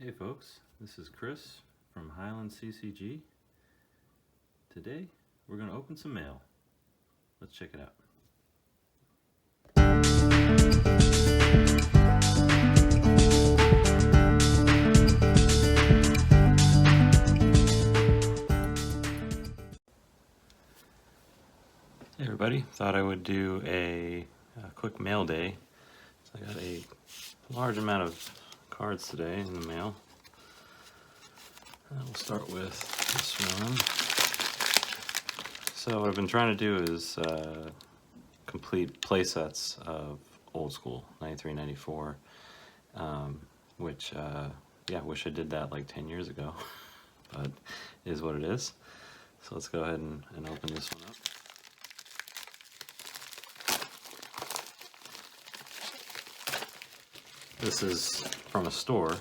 Hey folks, this is Chris from Highland CCG. Today we're going to open some mail. Let's check it out. Hey everybody, thought I would do a quick mail day. So I got a large amount of cards today in the mail. We'll start with this one. So what I've been trying to do is complete play sets of old school 93, 94, which yeah, wish I did that like 10 years ago, but it is what it is. So let's go ahead and open this one up. This is from a store,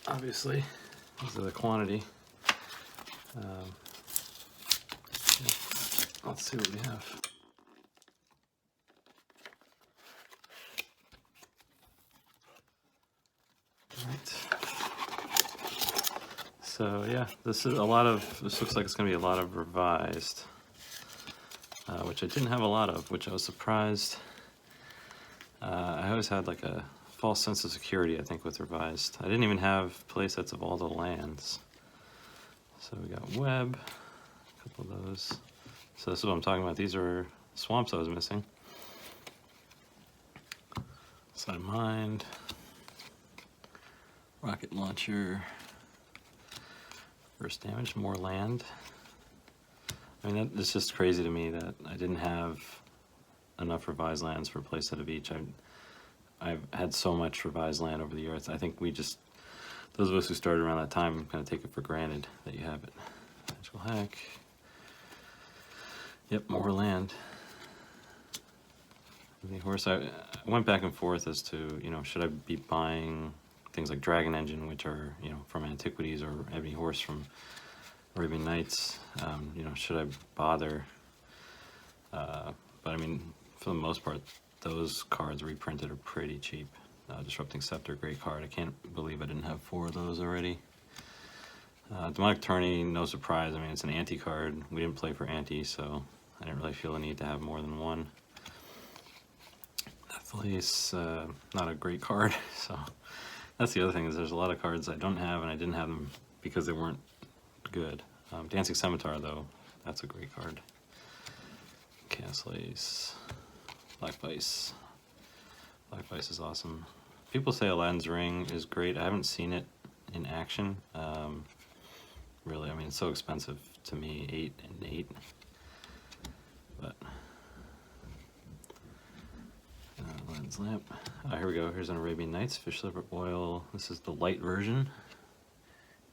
obviously, because of the quantity. Yeah. Let's see what we have. Alright. So yeah, this looks like it's going to be a lot of revised, which I didn't have a lot of, which I was surprised. I always had like a false sense of security, I think, with revised. I didn't even have playsets of all the lands. So we got web, a couple of those. So this is what I'm talking about. These are swamps I was missing. Side of Mind, rocket launcher, first damage, more land. I mean, it's just crazy to me that I didn't have enough revised lands for a playset of each. I've had so much revised land over the years. I think those of us who started around that time kind of take it for granted that you have it. Magical Hack. Yep, more land. The horse, I went back and forth as to, should I be buying things like Dragon Engine, which are, from Antiquities, or Ebony Horse from Arabian Nights. Should I bother? But I mean, for the most part, those cards reprinted are pretty cheap. Disrupting Scepter, great card. I can't believe I didn't have 4 of those already. Demonic Tourney, no surprise. I mean, it's an anti card. We didn't play for anti, so I didn't really feel the need to have more than one. Athletes, not a great card. So that's the other thing, is there's a lot of cards I don't have, and I didn't have them because they weren't good. Dancing Scimitar, though, that's a great card. Chaos Lace, Black Vice. Black Vice is awesome. People say Aladdin's Ring is great. I haven't seen it in action. Really, I mean, it's so expensive to me, 8 and 8. But Aladdin's Lamp. Here we go. Here's an Arabian Nights Fish Liver Oil. This is the light version.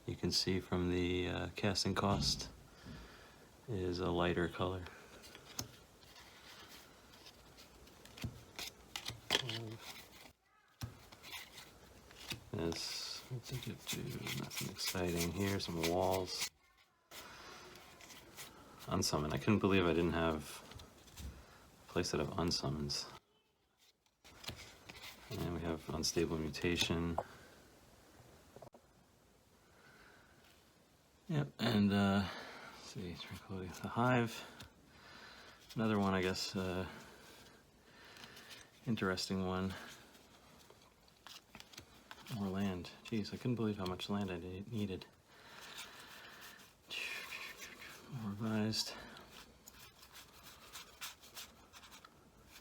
You can see from the casting cost is a lighter color. This, what's it get to? Nothing exciting here. Some walls. Unsummon. I couldn't believe I didn't have a playset of unsummons. And we have Unstable Mutation. Yep, and let's see, Tranquility of the Hive. Another one, I guess, interesting one. More land. Jeez, I couldn't believe how much land I needed. More revised.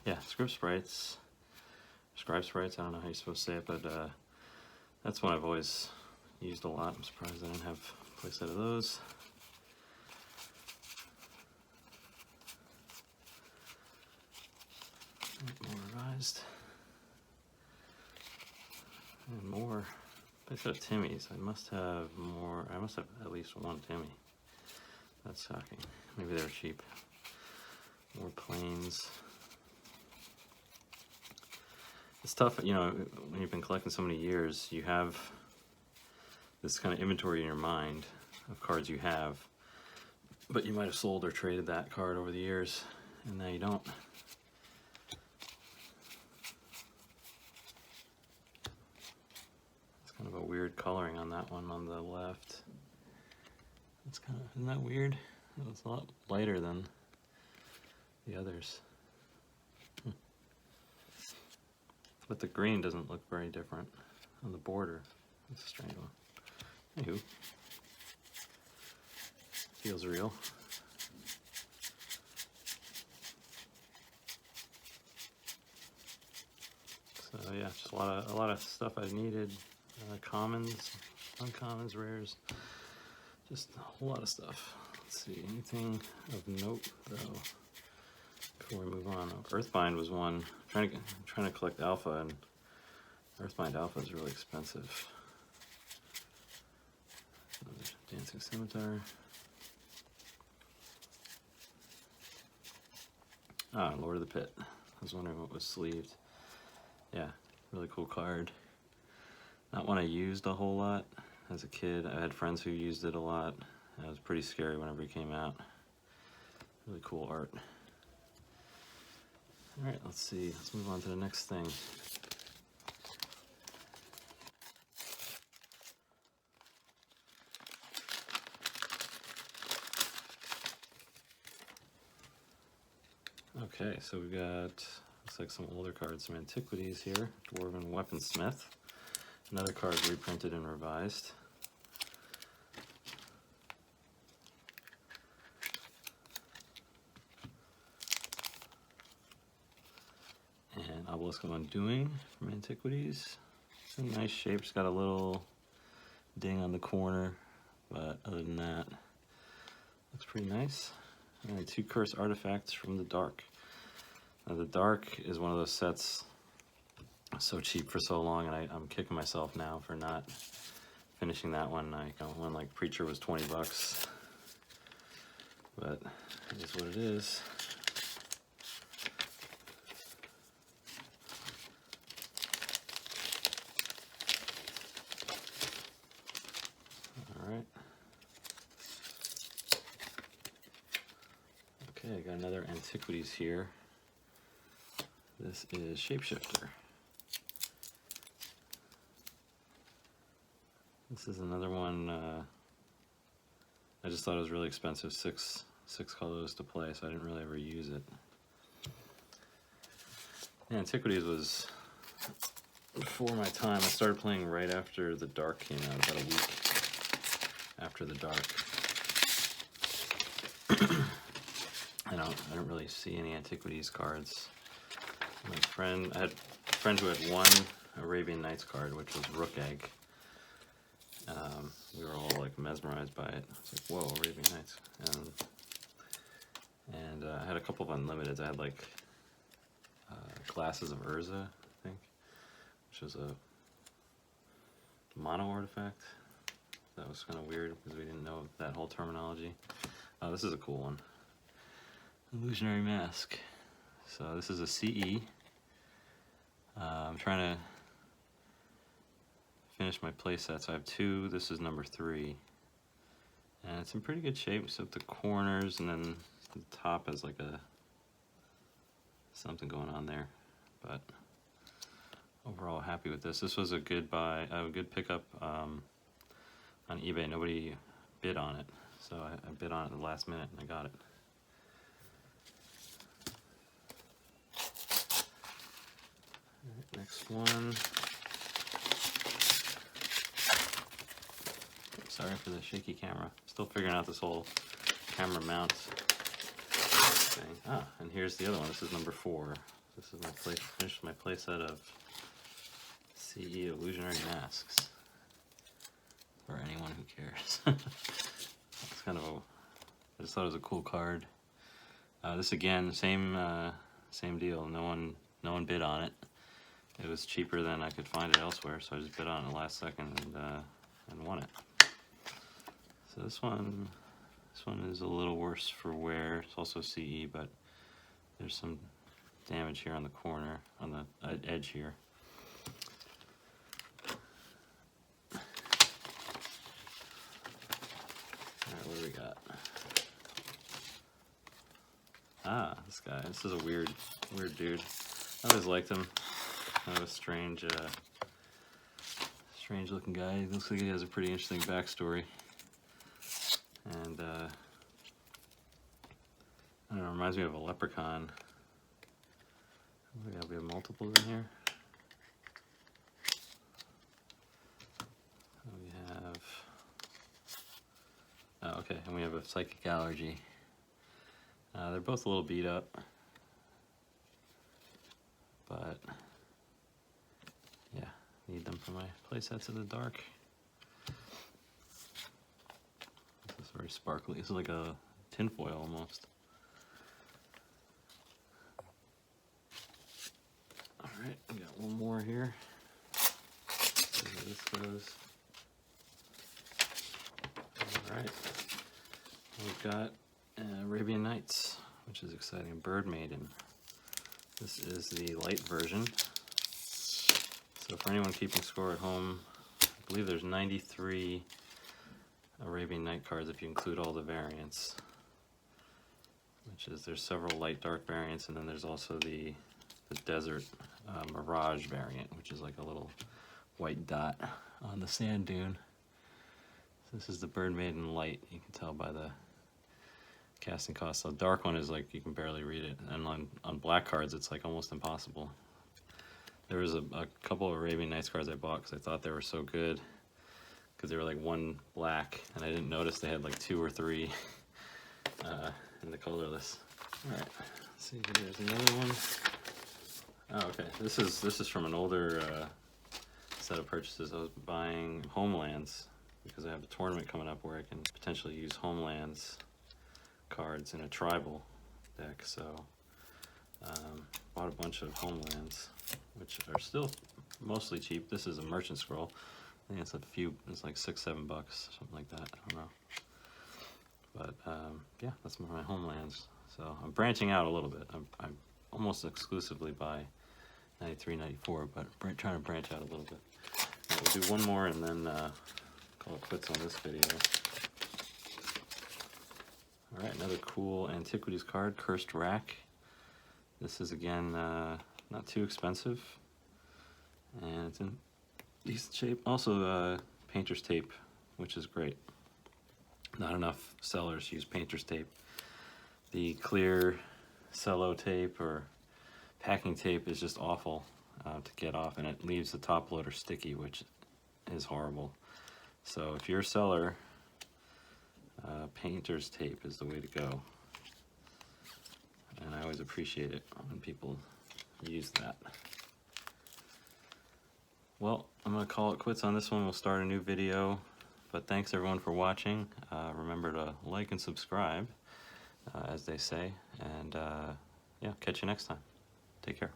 Yeah, Scribe Sprites. I don't know how you're supposed to say it, but that's one I've always used a lot. I'm surprised I didn't have a playset of those. More revised. And more. Playset of Timmy's. I must have more. I must have at least one Timmy. That's shocking. Maybe they're cheap. More planes. It's tough, when you've been collecting so many years, you have this kind of inventory in your mind of cards you have, but you might have sold or traded that card over the years, and now you don't. weird coloring on that one on the left. It's kind of, isn't that weird? It's a lot lighter than the others. But the green doesn't look very different on the border. It's a strange one. Anywho, feels real. So yeah, just a lot of stuff I needed. Commons, uncommons, rares, just a whole lot of stuff. Let's see, anything of note though before we move on. Earthbind was one. I'm trying to collect alpha, and Earthbind alpha is really expensive. Another dancing scimitar. Ah, Lord of the Pit. I was wondering what was sleeved. Yeah, really cool card. Not one I used a whole lot as a kid. I had friends who used it a lot. It was pretty scary whenever it came out. Really cool art. Alright, let's see. Let's move on to the next thing. Okay, so we've got, looks like some older cards, some antiquities here. Dwarven Weaponsmith. Another card reprinted and revised. And Obelisk of Undoing from Antiquities. It's in nice shape. It's got a little ding on the corner, but other than that, looks pretty nice. And 2 Curse Artifacts from the Dark. Now the Dark is one of those sets so cheap for so long, and I'm kicking myself now for not finishing that one. I got one like Preacher was 20 bucks, but it is what it is. All right. Okay, I got another Antiquities here. This is Shapeshifter. This is another one, I just thought it was really expensive, six colors to play, so I didn't really ever use it. Yeah, Antiquities was before my time. I started playing right after The Dark came out, about a week after The Dark. I don't really see any Antiquities cards. I had a friend who had one Arabian Nights card, which was Rook Egg. We were all like mesmerized by it. It's like, whoa, Arabian Nights. And I had a couple of unlimiteds. I had like Glasses of Urza, I think, which was a mono artifact. That was kind of weird because we didn't know that whole terminology. This is a cool one. Illusionary Mask. So this is a CE. I'm trying to finish my playset, so I have 2. This is number 3. And it's in pretty good shape, except the corners, and then the top has like something going on there. But overall, happy with this. This was a good buy, a good pickup on eBay. Nobody bid on it, so I bid on it at the last minute, and I got it. All right, next one. Sorry for the shaky camera. Still figuring out this whole camera mount thing. Ah, and here's the other one. This is number 4. This is my finished my playset of CE Illusionary Masks. For anyone who cares. It's kind of I just thought it was a cool card. This again, same deal. No one bid on it. It was cheaper than I could find it elsewhere, so I just bid on it the last second and won it. So this one is a little worse for wear. It's also CE, but there's some damage here on the corner, on the edge here. Alright, what do we got? Ah, this guy. This is a weird dude. I always liked him. Kind of a strange strange looking guy. He looks like he has a pretty interesting backstory. And I don't know, reminds me of a leprechaun. We have multiples in here. We have, oh, okay, and we have a psychic allergy. They're both a little beat up, but yeah, need them for my playsets in the dark. This is very sparkly. This is like a tinfoil almost. All right, we got one more here. See where this goes. All right, we've got Arabian Nights, which is exciting. Bird Maiden. This is the light version. So for anyone keeping score at home, I believe there's 93 Arabian Night cards if you include all the variants. Which is, there's several light dark variants, and then there's also the desert mirage variant, which is like a little white dot on the sand dune. So this is the Bird Maiden light. You can tell by the casting cost. The dark one is like you can barely read it, and on black cards it's like almost impossible. There was a couple of Arabian Nights cards I bought because I thought they were so good, because they were like one black, and I didn't notice they had like 2 or 3 in the colorless. All right, let's see. There's another one. Oh, okay. This is from an older set of purchases. I was buying Homelands because I have a tournament coming up where I can potentially use Homelands cards in a tribal deck. So bought a bunch of Homelands, which are still mostly cheap. This is a merchant scroll. I think it's like $6-7, something like that. I don't know. But yeah, that's my Homelands. So I'm branching out a little bit. I'm almost exclusively buy 93, 94, but trying to branch out a little bit. Right, we'll do one more and then call it quits on this video. All right, another cool Antiquities card, Cursed Rack. This is, again, not too expensive, and it's in decent shape. Also, painter's tape, which is great. Not enough sellers use painter's tape. The clear cello tape or packing tape is just awful to get off, and it leaves the top loader sticky, which is horrible. So if you're a seller, painter's tape is the way to go. And I always appreciate it when people use that. Well, I'm going to call it quits on this one. We'll start a new video. But thanks everyone for watching. Remember to like and subscribe, as they say. And yeah, catch you next time. Take care.